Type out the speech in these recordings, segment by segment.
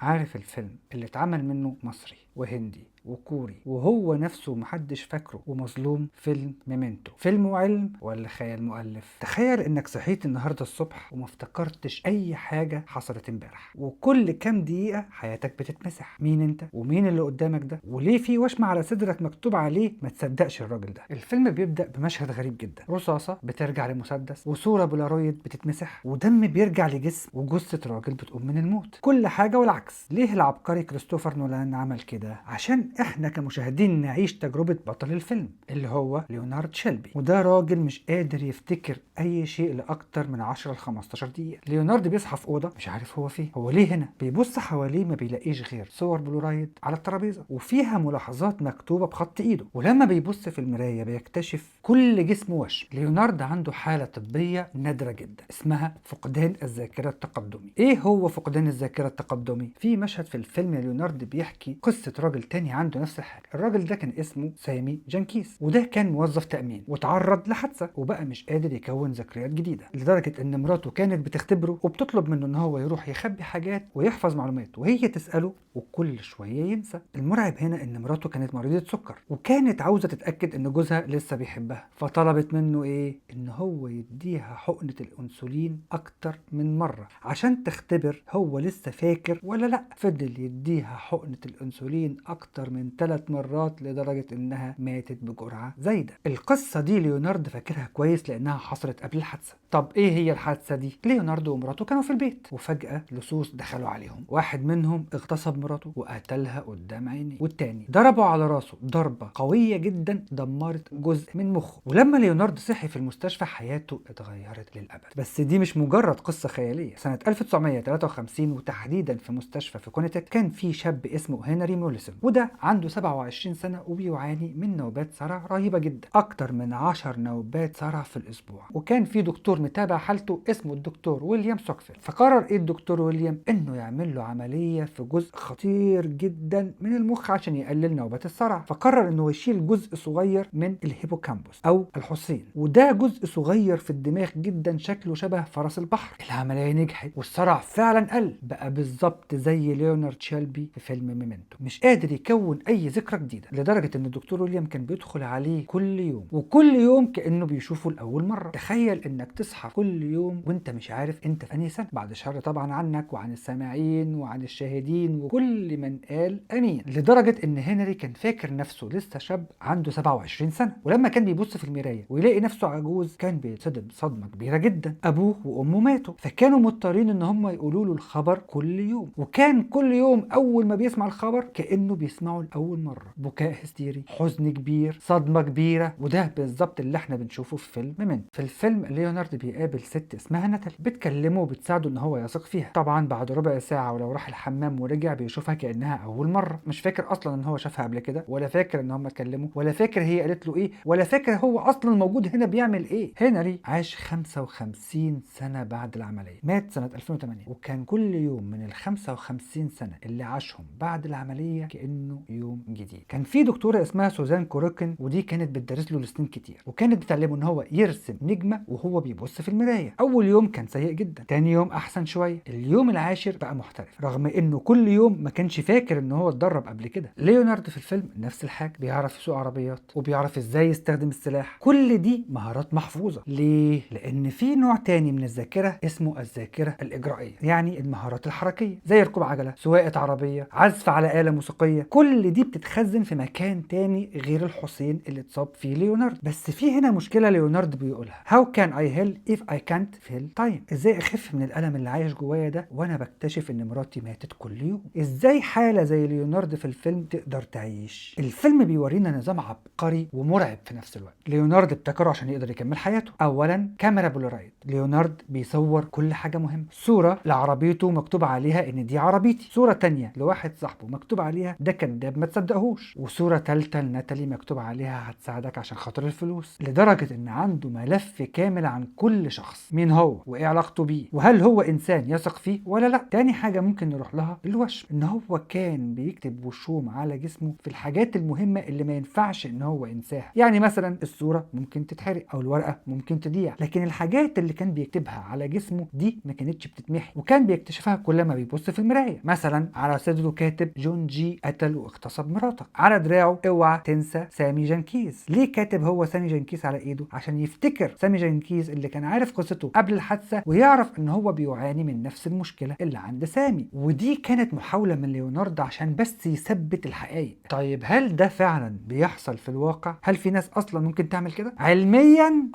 عارف الفيلم اللي اتعمل منه مصري وهندي وكوري وهو نفسه محدش فاكره ومظلوم؟ فيلم ميمنتو. فيلم وعلم ولا خيال مؤلف؟ تخيل انك صحيت النهارده الصبح وما افتكرتش اي حاجه حصلت امبارح، وكل كام دقيقه حياتك بتتمسح. مين انت ومين اللي قدامك ده، وليه في وشم على صدرك مكتوب عليه ما تصدقش الراجل ده؟ الفيلم بيبدا بمشهد غريب جدا، رصاصه بترجع لمسدس، وصوره بولارويد بتتمسح، ودم بيرجع لجسم، وجثه راجل بتقوم من الموت. كل حاجه والعكس. ليه العبقري كريستوفر نولان عمل كده؟ عشان احنا كمشاهدين نعيش تجربة بطل الفيلم اللي هو ليونارد شيلبي، وده راجل مش قادر يفتكر اي شيء لاكتر من 10 ل 15 دقيقة. ليونارد بيصحى في اوضة مش عارف هو فين، هو ليه هنا، بيبص حواليه ما بيلاقيش غير صور بلورايد على الترابيزة وفيها ملاحظات مكتوبة بخط ايده، ولما بيبص في المراية بيكتشف كل جسمه وشم. ليونارد عنده حالة طبية نادرة جدا اسمها فقدان الذاكرة التقدمي. ايه هو فقدان الذاكرة التقدمي؟ في مشهد في الفيلم ليونارد بيحكي قصة راجل تاني عنده نفس الحاجة. الراجل ده كان اسمه سامي جانكيز، وده كان موظف تأمين وتعرض لحادثة وبقى مش قادر يكون ذكريات جديدة، لدرجة ان مراته كانت بتختبره وبتطلب منه ان هو يروح يخبي حاجات ويحفظ معلومات، وهي تسأله وكل شوية ينسى. المرعب هنا ان مراته كانت مريضة سكر وكانت عاوزة تتأكد ان جوزها لسه بيحبها، فطلبت منه ايه؟ ان هو يديها حقنة الانسولين اكتر من مرة عشان تختبر هو لسه فاكر ولا لا. فضل يديها حقنة الانسولين اكتر من 3 مرات لدرجة انها ماتت بجرعة زايدة. القصة دي ليونارد فاكرها كويس لانها حصلت قبل الحادثة. طب ايه هي الحادثة دي؟ ليونارد ومراته كانوا في البيت وفجأة لصوص دخلوا عليهم، واحد منهم اغتصب مراته وقتلها قدام عينيه، والتاني ضربه على راسه ضربة قوية جدا دمرت جزء من مخه. ولما ليونارد صحي في المستشفى حياته اتغيرت للأبد. بس دي مش مجرد قصة خيالية. سنة 1953 وتحديدا في مستشفى في كونيتك كان في شاب اسمه هنري موليسون، وده عنده 27 سنة وبيعاني من نوبات صرع رهيبة جدا، أكتر من 10 نوبات صرع في الأسبوع. وكان في دكتور متابع حالته اسمه الدكتور ويليام سوكفيلد. فقرر إيه الدكتور ويليام؟ إنه يعمل له عملية في جزء خطير جدا من المخ عشان يقلل نوبات الصرع. فقرر إنه يشيل جزء صغير من الهيبوكامبوس أو الحصين، وده جزء صغير في الدماغ جدا شكله شبه فرس البحر. العملية نجحت والصرع فعلا قل، بقى بالظبط زي ليونارد شيلبي في فيلم ميمنتو، مش قادر يكون اي ذكرى جديده، لدرجه ان الدكتور ويليام كان بيدخل عليه كل يوم وكل يوم كانه بيشوفه لاول مره. تخيل انك تصحى كل يوم وانت مش عارف انت في انهي سنه، بعد الشر طبعا عنك وعن السامعين وعن الشاهدين وكل من قال امين. لدرجه ان هنري كان فاكر نفسه لسه شاب عنده 27 سنه، ولما كان بيبص في المرايه ويلاقي نفسه عجوز كان بيتصدم صدمه كبيره جدا. ابوه وامه ماتوا، فكانوا مضطرين ان هم يقولوا له الخبر كل يوم، وكان كل يوم اول ما بيسمع الخبر كانه بيسمعه لاول مره، بكاء هستيري، حزن كبير، صدمه كبيره. وده بالظبط اللي احنا بنشوفه في فيلم ميمنتو. في الفيلم ليونارد بيقابل ست اسمها ناتالي بتكلمه وبتساعده ان هو يثق فيها. طبعا بعد ربع ساعه ولو راح الحمام ورجع بيشوفها كانها اول مره، مش فاكر اصلا ان هو شافها قبل كده، ولا فاكر ان هم اتكلموا، ولا فاكر هي قالت له ايه، ولا فاكر هو اصلا موجود هنا بيعمل ايه. هنري عاش 55 سنه بعد العمليه، مات سنه 2008، وكان كل يوم من ال 55 سنه اللي عاشهم بعد العمليه كانه يوم جديد. كان في دكتوره اسمها سوزان كوروكن، ودي كانت بتدرس له لسنين كتير، وكانت بتعلمه ان هو يرسم نجمه وهو بيبص في المرايه. اول يوم كان سيء جدا، تاني يوم احسن شويه، اليوم العاشر بقى محترف، رغم انه كل يوم ما كانش فاكر ان هو اتدرب قبل كده. ليونارد في الفيلم نفس الحاجه، بيعرف يسوق عربيات وبيعرف ازاي يستخدم السلاح. كل دي مهارات محفوظه. ليه؟ لان في نوع تاني من الذاكره اسمه الذاكره الاجرائيه، يعني المهارات الحركيه زي ركوب عجله، سواقه عربيه، عزف على آلة موسيقيه. كل دي بتتخزن في مكان تاني غير الحسين اللي اتصاب فيه ليونارد. بس في هنا مشكله ليونارد بيقولها: How can I heal if I can't feel time؟ ازاي اخف من الالم اللي عايش جوايا ده وانا بكتشف ان مراتي ماتت كل يوم؟ ازاي حاله زي ليونارد في الفيلم تقدر تعيش؟ الفيلم بيورينا نظام عبقري ومرعب في نفس الوقت. ليونارد ابتكره عشان يقدر يكمل حياته. اولا كاميرا بولارويد، ليونارد بيصور كل حاجه مهمه. صوره لعربيته مكتوب عليها ان دي عربيتي، صوره تانية لواحد صاحبه مكتوب عليها ده كان كداب ما تصدقهوش، وصورة تالتة لناتالي مكتوب عليها هتساعدك عشان خاطر الفلوس، لدرجة ان عنده ملف كامل عن كل شخص، مين هو وايه علاقته بيه وهل هو انسان يثق فيه ولا لا. تاني حاجة ممكن نروح لها الوشم، ان هو كان بيكتب وشوم على جسمه في الحاجات المهمة اللي ما ينفعش ان هو ينساها، يعني مثلا الصورة ممكن تتحرق او الورقة ممكن تضيع، لكن الحاجات اللي كان بيكتبها على جسمه دي ما كانتش بتتمحي، وكان بيكتشفها كل ما بيبص في المراية. مثلا على صدره كاتب جون جي قتل واغتصب مراتك، على دراعه اوعى تنسى سامي جنكيز. ليه كاتب هو سامي جنكيز على ايده؟ عشان يفتكر سامي جنكيز اللي كان عارف قصته قبل الحادثة ويعرف ان هو بيعاني من نفس المشكلة اللي عند سامي. ودي كانت محاولة من ليوناردو عشان بس يثبت الحقائق. طيب هل ده فعلا بيحصل في الواقع؟ هل في ناس اصلا ممكن تعمل كده علميا؟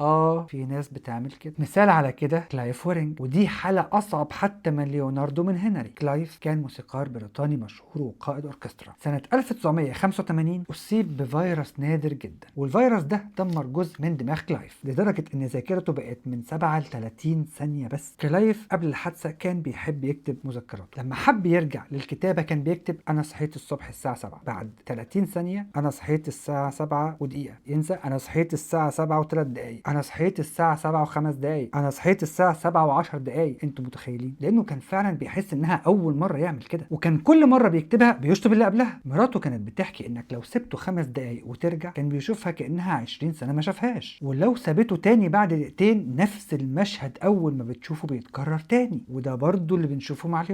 في ناس بتعمل كده. مثال على كده كلايف ويرينج، ودي حالة اصعب حتى من ليوناردو من هنري. كلايف كان موسيقار بريطاني مشهور وقائد اوركسترا. سنة 1985 اصيب بفيروس نادر جدا، والفيروس ده دمر جزء من دماغ كلايف لدرجة ان ذاكرته بقت من 7 ل 30 ثانية بس. كلايف قبل الحادثة كان بيحب يكتب مذكراته، لما حب يرجع للكتابة كان بيكتب انا صحيت الصبح الساعة 7، بعد 30 ثانية انا صحيت الساعة 7 ودقيقة، ينسى انا صحيت الساعة 7 و3 دقايق، انا صحيت الساعة 7 و5 دقايق، انا صحيت الساعة 7 و10 دقايق. انتوا متخيلين؟ لانه كان فعلا بيحس انها اول مرة يعمل كده، وكان كل مرة بيكتبها بيشطب اللي قبلها. مراته كانت بتحكي انك لو سبته 5 دقايق وترجع كان بيشوفها كانها 20 سنة ما شافهاش، ولو سابته تاني بعد دقيقتين نفس المشهد اول ما بتشوفه بيتكرر تاني. وده برضو اللي بنشوفه مع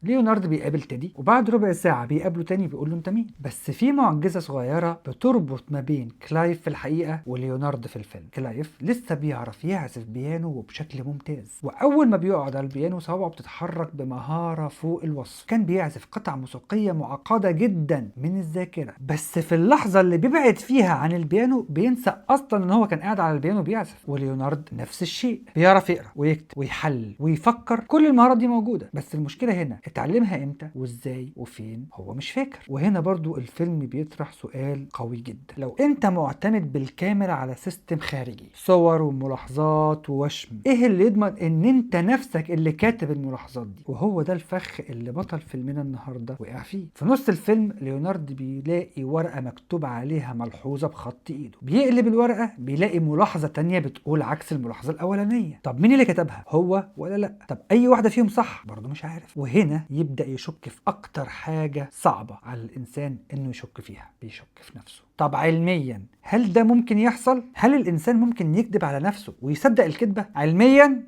ليونارد بيقابل تيدي وبعد ربع ساعة بيقابله تاني بيقول له انت مين. بس في معجزة صغيرة بتربط ما بين كلايف في الحقيقة وليونارد في الفيلم. كلايف لسه بيعرف يعزف بيانو وبشكل ممتاز، واول ما بيقعد على البيانو صوابعه بتتحرك بمهارة فوق الوصف. كان بيعزف قطع موسيقية معقدة جدا من الذاكرة، بس في اللحظة اللي بيبعد فيها عن البيانو بينسى اصلا ان هو كان قاعد على البيانو بيعزف. وليونارد نفس الشيء، بيعرف يقرا ويكتب ويحلل ويفكر، كل المهارات دي موجودة، بس المشكلة هنا اتعلمها امتى وازاي وفين هو مش فاكر. وهنا برضو الفيلم بيطرح سؤال قوي جدا، لو انت معتمد بالكامل على سيستم خارجي، صور وملاحظات ووشم، ايه اللي يضمن ان انت نفسك اللي كاتب الملاحظات دي؟ وهو ده الفخ اللي بطل فيلمنا النهارده وقع فيه. في نص الفيلم ليونارد بيلاقي ورقة مكتوب عليها ملحوظة بخط ايده، بيقلب الورقة بيلاقي ملاحظة تانية بتقول عكس الملاحظة الاولانية. طب مين اللي كتبها، هو ولا لا؟ طب اي واحدة فيهم صح؟ برضه مش عارف. وهنا يبدأ يشك في اكتر حاجة صعبة على الانسان انه يشك فيها، بيشك في نفسه. طب علميا هل ده ممكن يحصل؟ هل الانسان ممكن يكذب على نفسه ويصدق الكذبة علميا؟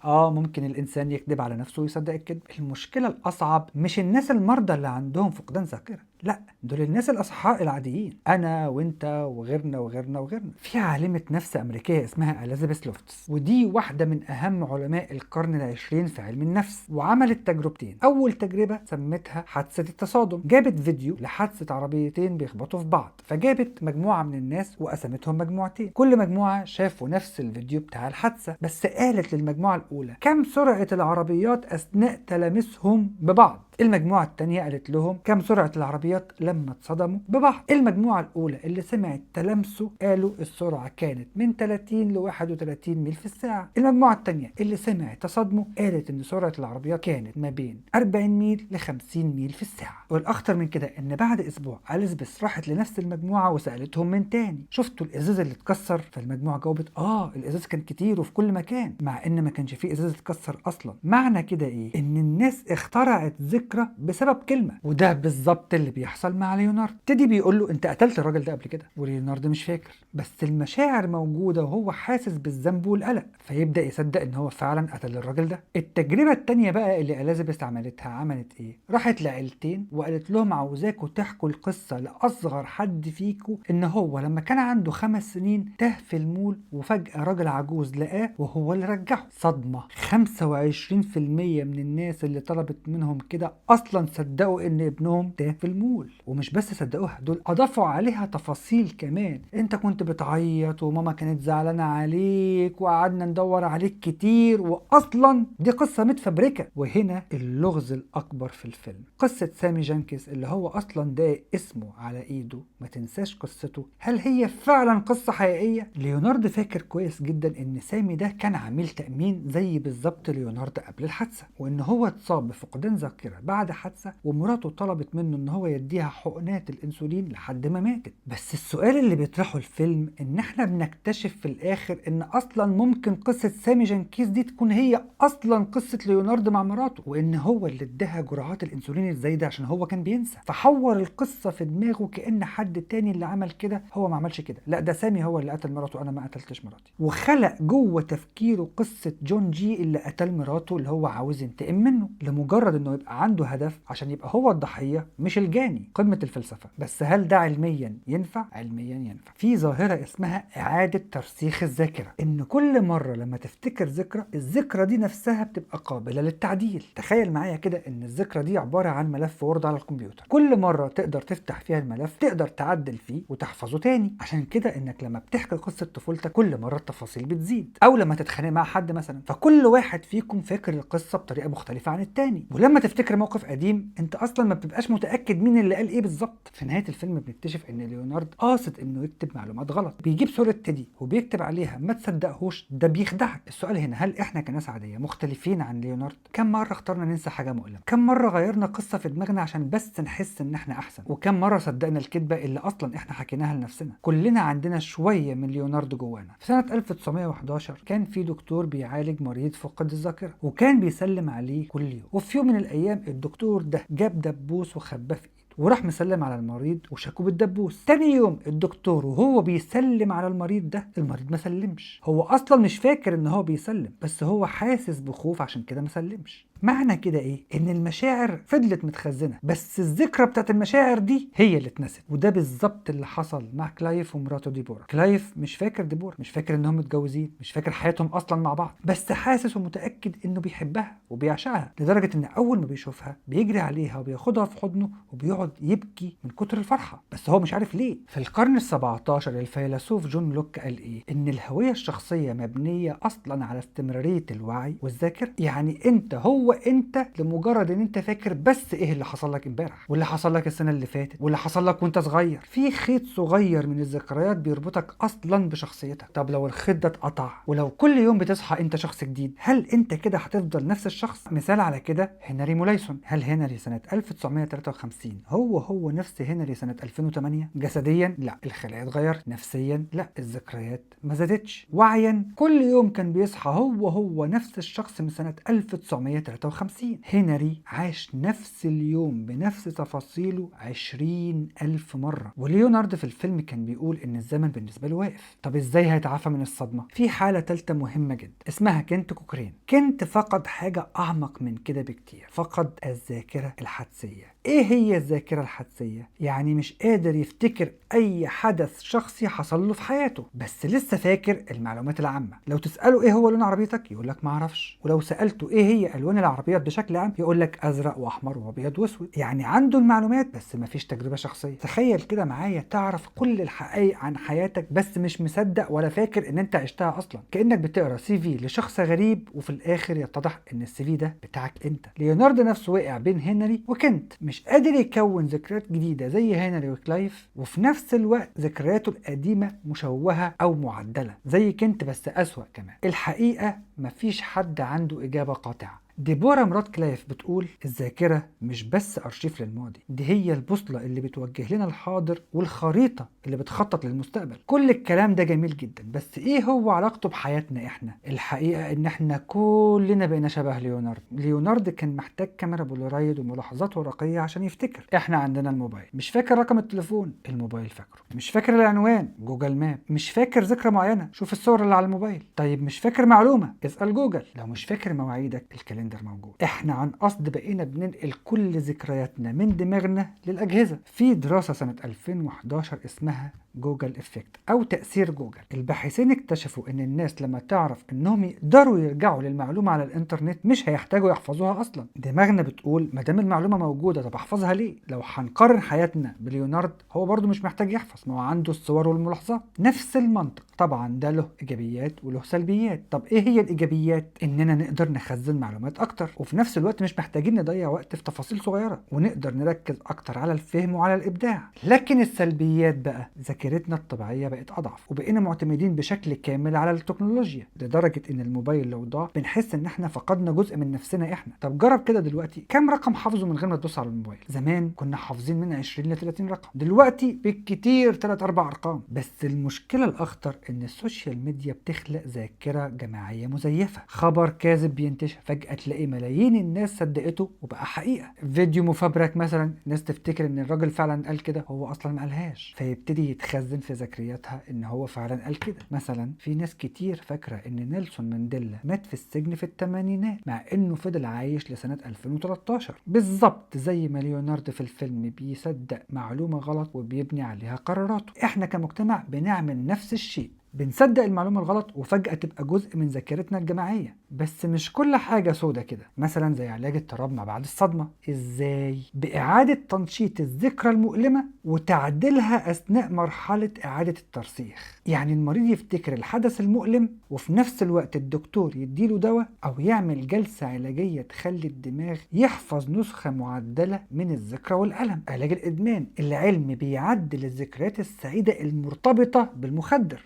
ممكن الانسان يكذب على نفسه ويصدق الكذب. المشكله الاصعب مش الناس المرضى اللي عندهم فقدان ذاكره، لا، دول الناس الاصحاء العاديين، انا وانت وغيرنا وغيرنا وغيرنا. في عالمه نفس امريكيه اسمها اليزابيث لوفتس، ودي واحده من اهم علماء القرن العشرين في علم النفس، وعملت تجربتين. اول تجربه سمتها حادثه التصادم، جابت فيديو لحادثه عربيتين بيخبطوا في بعض، فجابت مجموعه من الناس وقسمتهم مجموعتين، كل مجموعه شافوا نفس الفيديو بتاع الحادثه، بس قالت للمجموعه الاولى كم سرعه العربيات اثناء تلامسهم ببعض، المجموعة التانية قالت لهم كم سرعة العربيات لما اتصدموا ببعض. المجموعة الأولى اللي سمعت تلامسه قالوا السرعة كانت من 30 ل 31 ميل في الساعة. المجموعة التانية اللي سمعت تصادمه قالت إن سرعة العربيات كانت ما بين 40 ميل ل 50 ميل في الساعة. والأخطر من كده إن بعد أسبوع أليزابيث راحت لنفس المجموعة وسألتهم من تاني شفتوا الإزاز اللي اتكسر؟ فالمجموعة جاوبت الإزاز كان كتير وفي كل مكان، مع إن ما كانش فيه إزاز اتكسر أصلا. معنى كده إيه؟ إن الناس اخترعت ذكرى بسبب كلمة، وده بالظبط اللي بيحصل مع ليونارد. تيدي بيقول له انت قتلت الراجل ده قبل كده، وليونارد مش فاكر، بس المشاعر موجودة وهو حاسس بالذنب والقلق، فيبدأ يصدق ان هو فعلا قتل الراجل ده. التجربة التانية بقى اللي اليزابيث عملتها، عملت ايه؟ راحت لعيلتين وقالت لهم عاوزاكوا تحكوا القصة لأصغر حد فيكوا ان هو لما كان عنده 5 سنين تاه في المول وفجأة راجل عجوز لقاه وهو اللي رجعه. صدمة، 25% من الناس اللي طلبت منهم كده اصلا صدقوا ان ابنهم تاه في المول، ومش بس صدقوها، دول اضافوا عليها تفاصيل كمان. انت كنت بتعيط وماما كانت زعلانه عليك وقعدنا ندور عليك كتير، واصلا دي قصه متفبركه. وهنا اللغز الاكبر في الفيلم، قصه سامي جنكيز اللي هو اصلا ده اسمه على ايده، ما تنساش قصته، هل هي فعلا قصه حقيقيه؟ ليونارد فاكر كويس جدا ان سامي ده كان عميل تامين زي بالظبط ليونارد قبل الحادثه، وان هو اتصاب بفقدان ذاكره بعد حادثه ومراته طلبت منه ان هو يديها حقنات الانسولين لحد ما ماتت. بس السؤال اللي بيطرحه الفيلم ان احنا بنكتشف في الاخر ان اصلا ممكن قصه سامي جنكيز دي تكون هي اصلا قصه ليوناردو مع مراته، وان هو اللي اداها جرعات الانسولين الزايده عشان هو كان بينسى، فحور القصه في دماغه كأن حد تاني اللي عمل كده. هو ما عملش كده، لا ده سامي هو اللي قتل مراته، انا ما قتلتش مراتي. وخلق جوه تفكيره قصه جون جي اللي قتل مراته اللي هو عاوز ينتقم منه لمجرد انه يبقى عنده هدف عشان يبقى هو الضحيه مش الجاني. قمه الفلسفه. بس هل ده علميا ينفع؟ علميا ينفع. في ظاهره اسمها اعاده ترسيخ الذاكره، ان كل مره لما تفتكر ذكرى، الذكرى دي نفسها بتبقى قابله للتعديل. تخيل معايا كده ان الذكرى دي عباره عن ملف وورد على الكمبيوتر، كل مره تقدر تفتح فيها الملف تقدر تعدل فيه وتحفظه تاني. عشان كده انك لما بتحكي قصه طفولتك كل مره التفاصيل بتزيد، او لما تتخانق مع حد مثلا فكل واحد فيكم فاكر القصه بطريقه مختلفه عن التاني، ولما تفتكر موقف قديم انت اصلا ما بتبقاش متاكد مين اللي قال ايه بالظبط. في نهايه الفيلم بنكتشف ان ليونارد قاصد انه يكتب معلومات غلط، بيجيب صوره تيدي وبيكتب عليها ما تصدقهوش ده بيخدعك. السؤال هنا، هل احنا كناس عاديه مختلفين عن ليونارد؟ كم مره اخترنا ننسى حاجه مؤلمه؟ كم مره غيرنا قصه في دماغنا عشان بس نحس ان احنا احسن؟ وكم مره صدقنا الكذبه اللي اصلا احنا حكيناها لنفسنا؟ كلنا عندنا شويه من ليونارد جوانا. في سنه 1911 كان في دكتور بيعالج مريض فقد الذاكره وكان بيسلم عليه كل يوم، وفي يوم من الايام الدكتور ده جاب دبوس وخباه في وراح مسلم على المريض وشكوا بالدبوس. تاني يوم الدكتور وهو بيسلم على المريض ده، المريض ما سلمش. هو اصلا مش فاكر ان هو بيسلم، بس هو حاسس بخوف عشان كده ما سلمش. معنى كده ايه؟ ان المشاعر فضلت متخزنه، بس الذكرى بتاعت المشاعر دي هي اللي اتنست. وده بالظبط اللي حصل مع كلايف ومراته ديبورا. كلايف مش فاكر ديبورا، مش فاكر انهم متجوزين، مش فاكر حياتهم اصلا مع بعض، بس حاسس ومتاكد انه بيحبها وبيعشقها، لدرجه ان اول ما بيشوفها بيجري عليها وبياخدها في حضنه وبيقعد يبكي من كتر الفرحه، بس هو مش عارف ليه. في القرن ال17 الفيلسوف جون لوك قال ايه؟ ان الهويه الشخصيه مبنيه اصلا على استمراريه الوعي والذاكره. يعني انت هو انت لمجرد ان انت فاكر بس ايه اللي حصل لك امبارح واللي حصل لك السنه اللي فاتت واللي حصل لك وانت صغير. في خيط صغير من الذكريات بيربطك اصلا بشخصيتك. طب لو الخيط ده اتقطع ولو كل يوم بتصحى انت شخص جديد، هل انت كده هتفضل نفس الشخص؟ مثال على كده هنري موليسون. هل هنري سنه 1953 هو نفس هنري سنه 2008؟ جسديا لا، الخلايا اتغيرت. نفسيا لا، الذكريات ما زادتش. وعيا كل يوم كان بيصحى هو نفس الشخص من سنه 1953. هنري عاش نفس اليوم بنفس تفاصيله 20,000 مرة. وليونارد في الفيلم كان بيقول ان الزمن بالنسبة له واقف. طب ازاي هيتعافى من الصدمة؟ في حالة ثالثة مهمة جدا اسمها كنت كوكرين. كنت فقد حاجة اعمق من كده بكتير، فقد الذاكرة الحدسية. ايه هي الذاكرة الحدسية؟ يعني مش قادر يفتكر اي حدث شخصي حصل له في حياته، بس لسه فاكر المعلومات العامة. لو تسأله ايه هو لون عربيتك يقول لك ما اعرفش، ولو سألته ايه هي الوان العربيات بشكل عام يقول لك ازرق واحمر وابيض واسود. يعني عنده المعلومات بس ما فيش تجربة شخصية. تخيل كده معايا تعرف كل الحقائق عن حياتك بس مش مصدق ولا فاكر ان انت عشتها اصلا. كأنك بتقرا سي في لشخص غريب وفي الاخر يتضح ان السي في ده بتاعك انت. ليوناردو نفسه وقع بين هنري وكنت، مش قادر يكون ذكريات جديدة زي هنري وكلايف، وفي نفس الوقت ذكرياته القديمة مشوهة او معدلة زي كنت بس اسوأ كمان. الحقيقة مفيش حد عنده اجابة قاطعة. ديبورا مرات كلايف بتقول الذاكرة مش بس أرشيف للماضي، دي هي البوصلة اللي بتوجه لنا الحاضر والخريطة اللي بتخطط للمستقبل. كل الكلام ده جميل جدا، بس ايه هو علاقته بحياتنا احنا؟ الحقيقة ان احنا كلنا بقينا شبه ليونارد. ليونارد كان محتاج كاميرا بولارويد وملاحظات ورقية عشان يفتكر. احنا عندنا الموبايل، مش فاكر رقم التليفون، الموبايل فاكره. مش فاكر العنوان، جوجل ماب. مش فاكر ذكرى معينة، شوف الصور اللي على الموبايل. طيب مش فاكر معلومة، اسأل جوجل. لو مش فاكر مواعيدك، الكالندر موجود. احنا عن قصد بقينا بننقل كل ذكرياتنا من دماغنا للأجهزة. في دراسة سنة 2011 اسمها جوجل افكت او تأثير جوجل. الباحثين اكتشفوا ان الناس لما تعرف انهم يقدروا يرجعوا للمعلومة على الانترنت مش هيحتاجوا يحفظوها اصلا. دماغنا بتقول ما دام المعلومة موجودة طب احفظها ليه؟ لو هنقارن حياتنا بليونارد هو برضو مش محتاج يحفظ، ما هو عنده الصور والملاحظات. نفس المنطق. طبعا ده له ايجابيات وله سلبيات. طب ايه هي الايجابيات؟ اننا نقدر نخزن معلومات معلومات اكتر، وفي نفس الوقت مش محتاجين نضيع وقت في تفاصيل صغيره، ونقدر نركز اكتر على الفهم وعلى الابداع. لكن السلبيات بقى، ذاكرتنا الطبيعيه بقت اضعف، وبقينا معتمدين بشكل كامل على التكنولوجيا لدرجه ان الموبايل لو ضاع بنحس ان احنا فقدنا جزء من نفسنا احنا. طب جرب كده دلوقتي كام رقم حافظه من غير ما تبص على الموبايل؟ زمان كنا حافظين من 20 ل 30 رقم، دلوقتي بالكتير 3 4 ارقام. بس المشكله الاخطر ان السوشيال ميديا بتخلق ذاكره جماعيه مزيفه، خبر كاذب بينتشر فجاه تلاقي ملايين الناس صدقته وبقى حقيقه، فيديو مفبرك مثلا ناس تفتكر ان الراجل فعلا قال كده هو اصلا ما قالهاش، فيبتدي يتخزن في ذاكرياتها ان هو فعلا قال كده. مثلا في ناس كتير فاكره ان نيلسون مانديلا مات في السجن في الثمانينات مع انه فضل عايش لسنه 2013 بالظبط، زي ما ليوناردو في الفيلم بيصدق معلومه غلط وبيبني عليها قراراته. احنا كمجتمع بنعمل نفس الشيء، بنصدق المعلومة الغلط وفجأة تبقى جزء من ذاكرتنا الجماعية. بس مش كل حاجة سودة كده، مثلا زي علاج اضطراب ما بعد الصدمة. ازاي؟ بإعادة تنشيط الذكرى المؤلمة وتعديلها أثناء مرحلة إعادة الترسيخ. يعني المريض يفتكر الحدث المؤلم وفي نفس الوقت الدكتور يديله دواء أو يعمل جلسة علاجية تخلي الدماغ يحفظ نسخة معدلة من الذكرى والألم. علاج الإدمان، العلم بيعدل الذكريات السعيدة المرتبطة بالمخدر.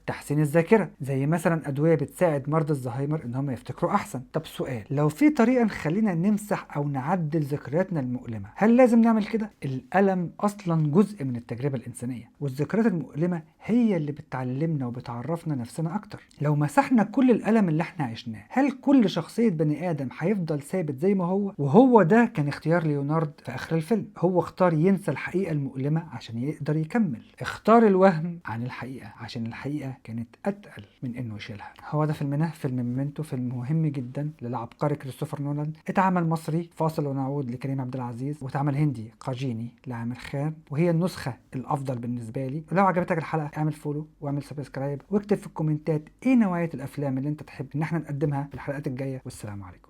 تحسين الذاكرة، زي مثلا أدوية بتساعد مرضى الزهايمر إن هم يفتكروا أحسن. طب سؤال، لو في طريقة نخلينا نمسح أو نعدل ذكرياتنا المؤلمة، هل لازم نعمل كده؟ الألم أصلا جزء من التجربة الإنسانية، والذكريات المؤلمة هي اللي بتعلمنا وبتعرفنا نفسنا أكتر. لو مسحنا كل الألم اللي احنا عشناه، هل كل شخصية بني آدم هيفضل ثابت زي ما هو؟ وهو ده كان اختيار ليونارد في آخر الفيلم، هو اختار ينسى الحقيقة المؤلمة عشان يقدر يكمل، اختار الوهم عن الحقيقة عشان الحقيقة كانت أتقل من إنه يشيلها. هو ده فيلمنا، فيلم ميمنتو، فيلم مهم جدا للعبقري كريستوفر نولان. اتعمل مصري، فاصل ونعود لكريم عبد العزيز، واتعمل هندي قاجيني لعامر خان، وهي النسخة الأفضل بالنسبة لي. ولو عجبتك الحلقة اعمل فولو واعمل سبسكرايب، واكتب في الكومنتات ايه نوعية الأفلام اللي انت تحب ان احنا نقدمها في الحلقات الجاية. والسلام عليكم.